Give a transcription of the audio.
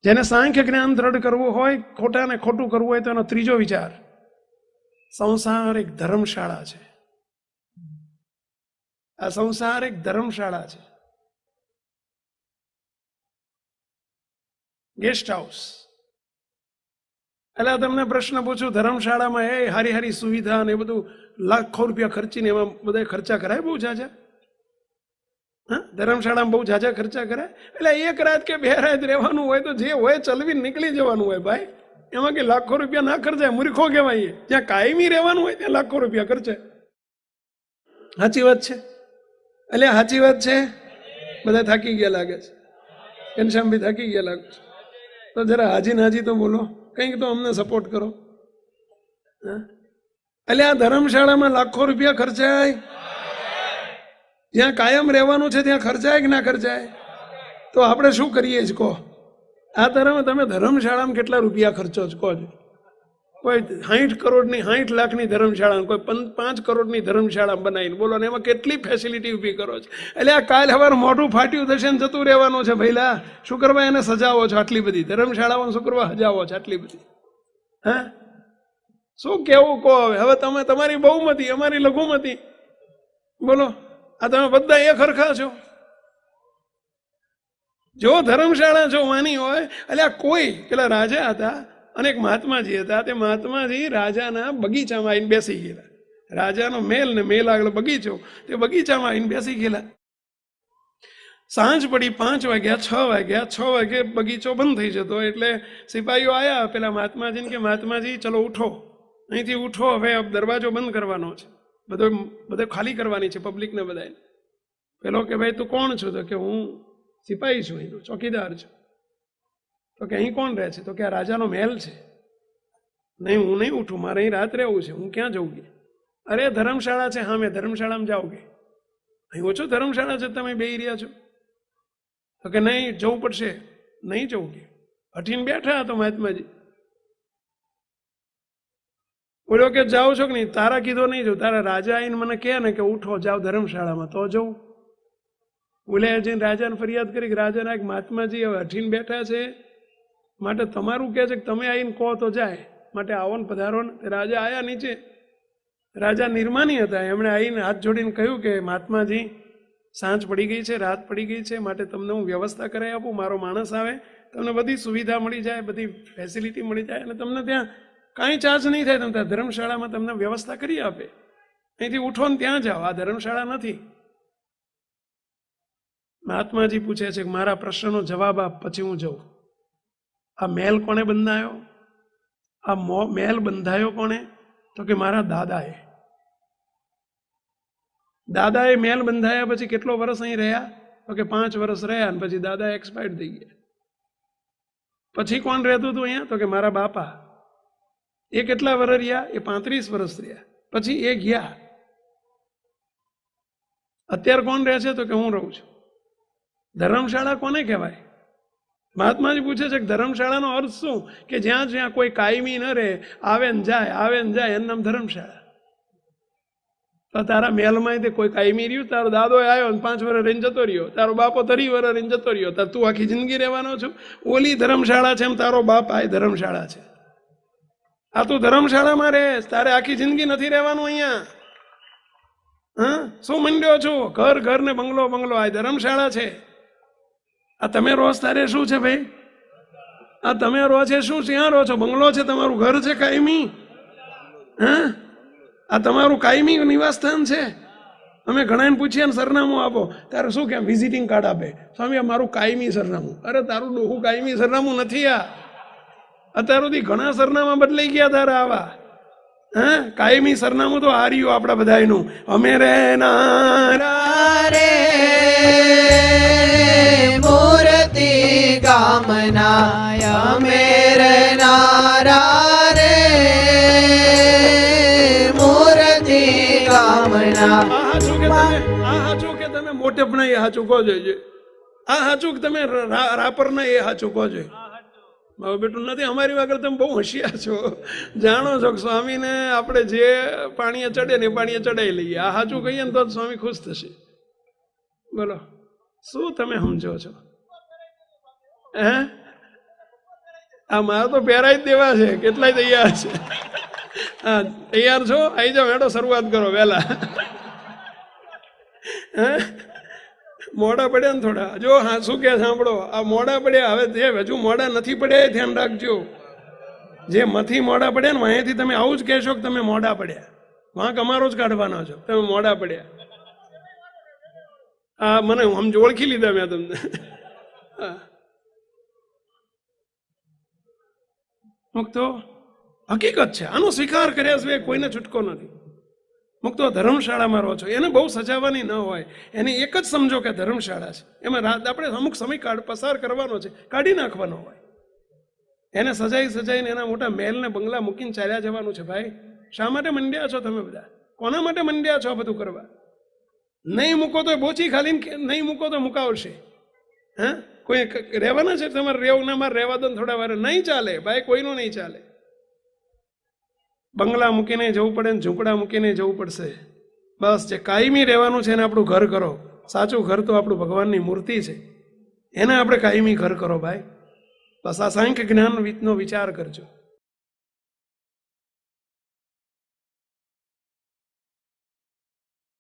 જેને સાંખ્ય જ્ઞાન દ્રઢ કરવું હોય, ખોટાને ખોટું કરવું હોય તો એનો ત્રીજો વિચાર, સંસાર એક ધર્મશાળા છે. આ સંસાર એક ધર્મશાળા છે, ગેસ્ટ હાઉસ. એટલે તમને પ્રશ્ન પૂછું, ધર્મશાળામાં એ હારી હારી સુવિધા ને એ બધું લાખો રૂપિયા ખર્ચીને એમાં બધા ખર્ચા કરાય બહુ જાજા? હા, ધર્મશાળામાં બહુ જાજા ખર્ચા કરાય? એટલે એક રાત કે 2 રાત રહેવાનું હોય તો જે હોય ચલવીને નીકળી જવાનું હોય ભાઈ. એમાં કે લાખો રૂપિયા ના ખર્ચાય, મૂર્ખો કહેવાય. જ્યાં કાયમી રહેવાનું હોય ત્યાં લાખો રૂપિયા ખર્ચાય. સાચી વાત છે? એટલે સાચી વાત છે. બધા થાકી ગયા લાગે છે. ઘનશ્યામભાઈ થાકી ગયા લાગે છે. તો જરા હાજી નાજી તો બોલો, કંઈક તો અમને સપોર્ટ કરો. એટલે આ ધર્મશાળામાં લાખો રૂપિયા ખર્ચાય? જ્યાં કાયમ રહેવાનું છે ત્યાં ખર્ચાય કે ના ખર્ચાય? તો આપણે શું કરીએ જ કહો? આ તમે ધર્મશાળામાં કેટલા રૂપિયા ખર્ચો જ કહો છો? કોઈ 60 કરોડની 60 લાખની ધર્મશાળા, કોઈ 5 કરોડની ધર્મશાળા બનાવીને બોલો ને એમાં કેટલી ફેસિલિટી ઊભી કરો છો? એટલે આ કાલ સવારે મોઢું ફાટ્યું થશે ને જતું રહેવાનું છે ભઈલા. શું કરવા એને સજાવો છો આટલી બધી? ધર્મશાળામાં શું કરવા સજાવો છો આટલી બધી? હા, શું કેવું કહો હવે? હવે તમે તમારી બહુમતી, અમારી લઘુમતી, બોલો. આ તમે બધા એક હરખા છો? જો ધર્મશાળા જો માની હોય, એટલે આ કોઈ પેલા રાજા હતા અને એક મહાત્માજી હતા. તે મહાત્માજી રાજાના બગીચામાં આવીને બેસી ગયેલા. રાજાનો મહેલ ને મહેલ આગળ બગીચો, તે બગીચામાં આવીને બેસી ગયેલા. સાંજ પડી, 5 વાગ્યા, 6 વાગ્યા. 6 વાગે બગીચો બંધ થઈ જતો એટલે સિપાહીઓ આવ્યા પેલા મહાત્માજીને કે મહાત્માજી ચલો ઉઠો, અહીંથી ઉઠો, હવે દરવાજો બંધ કરવાનો છે, બધો ખાલી કરવાની છે પબ્લિકને બધાને. પેલો કે ભાઈ તું કોણ છો? તો કે હું સિપાહી છું, અહીંનો ચોકીદાર છું. તો કે અહીં કોણ રહે છે? તો કે આ રાજાનો મહેલ છે. નહીં, હું નહીં ઉઠું, મારે અહીં રાત રહેવું છે, હું ક્યાં જવું? અરે ધર્મશાળા છે, હા મેં ધર્મશાળામાં જાઓગે? અહીં ઓછું ધર્મશાળા છે, તમે બેહી રહ્યા છો? તો કે નહીં, જવું પડશે. નહીં જવું કે હઠીને બેઠા હતો મહાત્માજી. બોલ્યો કે જાઓ છો કે નહીં? તારા કીધો નહીં જવું, તારા રાજા આવીને મને કહે ને કે ઉઠો જાઓ ધર્મશાળામાં તો જવું. બોલે જઈને રાજાને ફરિયાદ કરી કે રાજાના એક મહાત્માજી હવે હઠીને બેઠા છે, માટે તમારું કહે છે કે તમે આવીને કહો તો જાય, માટે આવો ને પધારો ને. રાજા આયા નીચે. રાજા નિર્માની હતા, એમણે આવીને હાથ જોડીને કહ્યું કે મહાત્માજી સાંજ પડી ગઈ છે, રાત પડી ગઈ છે, માટે તમને હું વ્યવસ્થા કરાવી આપું, મારો માણસ આવે, તમને બધી સુવિધા મળી જાય, બધી ફેસિલિટી મળી જાય, અને તમને ત્યાં કાંઈ ચાર્જ નહીં થાય. તમે ત્યાં ધર્મશાળામાં તમને વ્યવસ્થા કરી આપે. અહીંથી ઉઠો ને ત્યાં જાઓ, આ ધર્મશાળા નથી. મહાત્માજી પૂછે છે કે મારા પ્રશ્નનો જવાબ આપ, પછી હું જઉં. આ મહેલ કોણે બંધાયો? આ મહેલ બંધાયો કોણે? તો કે મારા દાદાએ. દાદાએ મહેલ બંધાયા પછી કેટલો વર્ષ અહીં રહ્યા? તો કે 5 વર્ષ રહ્યા, અને પછી દાદા એક્સપાયર્ડ થઈ ગયા. પછી કોણ રહેતું હતું અહીંયા? તો કે મારા બાપા. એ કેટલા વર્ષ રહ્યા? એ 35 વર્ષ રહ્યા. પછી એ ગયા. અત્યારે કોણ રહે છે? તો કે હું રહું છું. ધર્મશાળા કોને કહેવાય? મહાત્માજી પૂછે છે કે ધર્મશાળાનો અર્થ શું? કે જ્યાં જ્યાં કોઈ કાયમી ન રહે, આવે ને જાય, એનું નામ ધર્મશાળા. તો તારા મહેલમાં તે કોઈ કાયમી રહ્યું? તારો દાદો આવ્યો ને 5 વર્ષ રહીને જતો રહ્યો, તારો બાપો 30 વર્ષ રહીને જતો રહ્યો, તાર તું આખી જિંદગી રહેવાનો છું? ઓલી ધર્મશાળા છે, એમ તારો બાપ આ ધર્મશાળા છે. આ તું ધર્મશાળામાં રહે, તારે આખી જિંદગી નથી રહેવાનું અહીંયા. હા, શું મંડ્યો છું? ઘર ને બંગલો, આ ધર્મશાળા છે. આ તમે રોજ તારે શું છે ભાઈ? આ તમે રો છે શું? ક્યાં રહો છો? બંગલો છે? તમારું ઘર છે કાયમી? હા, આ તમારું કાયમી નિવાસ સ્થાન છે? અમે ઘણાને પૂછીએ ને સરનામું આપો, તારે શું કેમ વિઝિટિંગ કાર્ડ આપે? સ્વામી મારું કાયમી સરનામું. અરે તારું ડોહું કાયમી સરનામું નથી. આ અત્યાર સુધી ઘણા સરનામા બદલાઈ ગયા તારા આવા. હા, કાયમી સરનામું તો આ રહ્યું આપણા બધાનું. અમે રે નારા રે મૂર્તિ કામના, અમે રે નારા રે મૂર્તિ કામના. આ હાચું કે તમે મોટેપણા એ હાચું કહો જોઈએ. આ હાચું કે તમે રાપરના એ હાચું કહો જોઈએ. મારું બેટું નથી, અમારી આગળ તમે બહુ હોશિયાર છો, જાણો છો કે સ્વામીને આપણે જે પાણીએ ચડે ને એ પાણીએ ચડાવી લઈએ. આ સાચું કહીએ ને તો સ્વામી ખુશ થશે. બોલો, શું તમે સમજો છો? હે આ મારે તો પહેરાઈ જ દેવા છે, કેટલાય તૈયાર છે. હા, તૈયાર છો? આવી જાઓ, હેડો શરૂઆત કરો વહેલા. મોડા પડ્યા ને થોડા, જો હા શું કે સાંભળો, આ મોડા પડ્યા, હવે જે હજુ મોડા નથી પડ્યા એ ધ્યાન રાખજો. જે મથી મોડા પડ્યા ને અહીંયાથી તમે આવું જ કહેશો કે તમે મોડા પડ્યા, વાંક અમારો જ કાઢવાનો છો, તમે મોડા પડ્યા. હા, મને સમજ ઓળખી લીધા મેં તમને. મુક્તો હકીકત છે, આનો સ્વીકાર કર્યા સિવાય કોઈને છૂટકો નથી. મુક્તો ધર્મશાળામાં રહો છો, એને બહુ સજાવવાની ન હોય, એને એક જ સમજો કે ધર્મશાળા છે, એમાં આપણે અમુક સમય પસાર કરવાનો છે, કાઢી નાખવાનો હોય. એને સજાઈને એના મોટા મહેલને બંગલા મૂકીને ચાલ્યા જવાનું છે. ભાઈ, શા માટે મંડ્યા છો તમે બધા? કોના માટે મંડ્યા છો આ બધું કરવા? નહીં મૂકો તો બોચી ખાલી, નહીં મૂકો તો મુકાવશે. હા, કોઈ રહેવાના છે તમારે રહેવું ના, મારે રહેવા દો થોડા વાર, નહીં ચાલે ભાઈ, કોઈનું નહીં ચાલે. બંગલા મૂકીને જવું પડે ને ઝૂંપડા મૂકીને જવું પડશે. બસ જે કાયમી રહેવાનું છે એને આપણું ઘર કરો. સાચું ઘર તો આપણું ભગવાનની મૂર્તિ છે, એને આપણે કાયમી ઘર કરો ભાઈ. બસ આ સાંખ્ય જ્ઞાનનો વિચાર કરજો.